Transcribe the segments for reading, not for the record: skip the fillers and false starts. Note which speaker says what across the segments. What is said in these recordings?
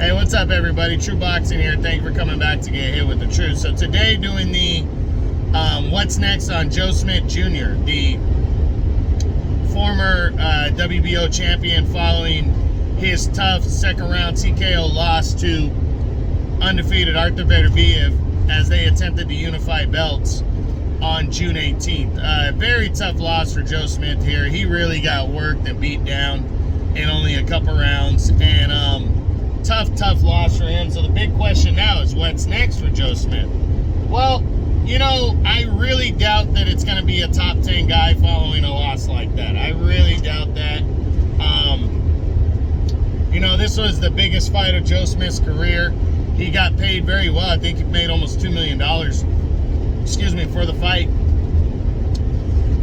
Speaker 1: Hey, what's up, everybody? True Boxing here. Thank you for coming back to get hit with the truth. So today, doing the what's next on Joe Smith Jr., the former WBO champion, following his tough second-round TKO loss to undefeated Artur Beterbiev as they attempted to unify belts on June 18th. Very tough loss for Joe Smith here. He really got worked and beat down in only a couple rounds, and tough loss for him. So the big question now is, what's next for Joe Smith? Well, you know, I really doubt that it's going to be a top 10 guy following a loss like that. I really doubt that. You know, this was the biggest fight of Joe Smith's career. He got paid very well. I think he made almost $2 million, for the fight.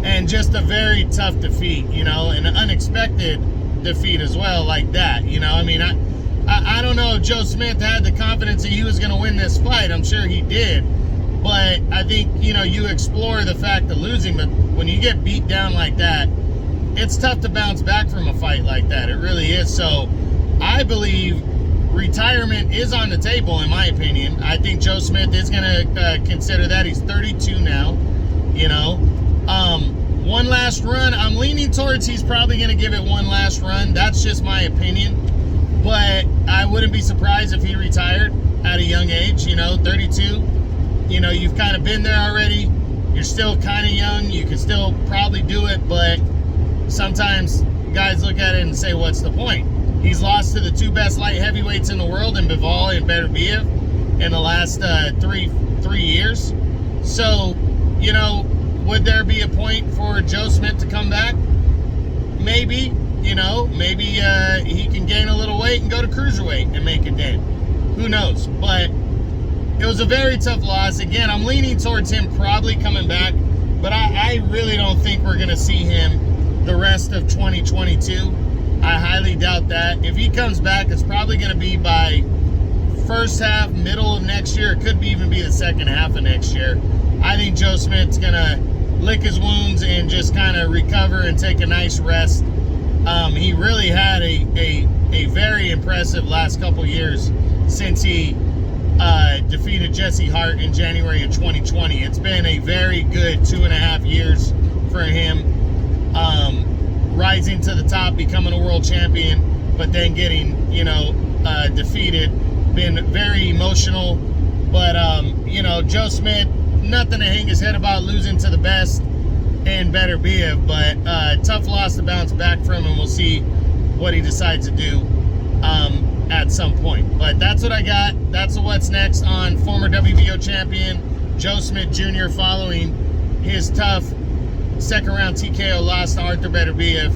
Speaker 1: And just a very tough defeat, you know, an unexpected defeat as well, like that. You know, I mean, I don't know if Joe Smith had the confidence that he was going to win this fight. I'm sure he did. But I think, you know, you explore the fact of losing, but when you get beat down like that, it's tough to bounce back from a fight like that. It really is. So I believe retirement is on the table, in my opinion. I think Joe Smith is going to consider that. He's 32 now, you know. One last run. I'm leaning towards he's probably going to give it one last run. That's just my opinion. But I wouldn't be surprised if he retired at a young age, you know, 32. You know, you've kind of been there already. You're still kind of young. You can still probably do it, but sometimes guys look at it and say, what's the point? He's lost to the two best light heavyweights in the world, in Bivol and Beterbiev, in the last three years. So, you know, would there be a point for Joe Smith to come back? Maybe. You know, maybe he can gain a little weight and go to cruiserweight and make a dent. Who knows? But it was a very tough loss. Again, I'm leaning towards him probably coming back, but I really don't think we're going to see him the rest of 2022. I highly doubt that. If he comes back, it's probably going to be by first half, middle of next year. It could even be the second half of next year. I think Joe Smith's going to lick his wounds and just kind of recover and take a nice rest. He really had a very impressive last couple years since he defeated Jesse Hart in January of 2020. It's been a very good 2.5 years for him, rising to the top, becoming a world champion, but then getting, you know, defeated. Been very emotional, but you know, Joe Smith, nothing to hang his head about, losing to the best and Beterbiev, but tough loss to bounce back from, and we'll see what he decides to do at some point. But that's what I got. That's what's next on former WBO champion Joe Smith Jr. following his tough second-round TKO loss to Artur Beterbiev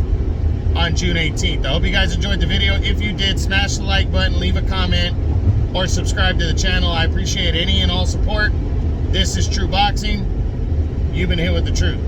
Speaker 1: on June 18th. I hope you guys enjoyed the video. If you did, smash the like button, leave a comment, or subscribe to the channel. I appreciate any and all support. This is True Boxing. You've been hit with the truth.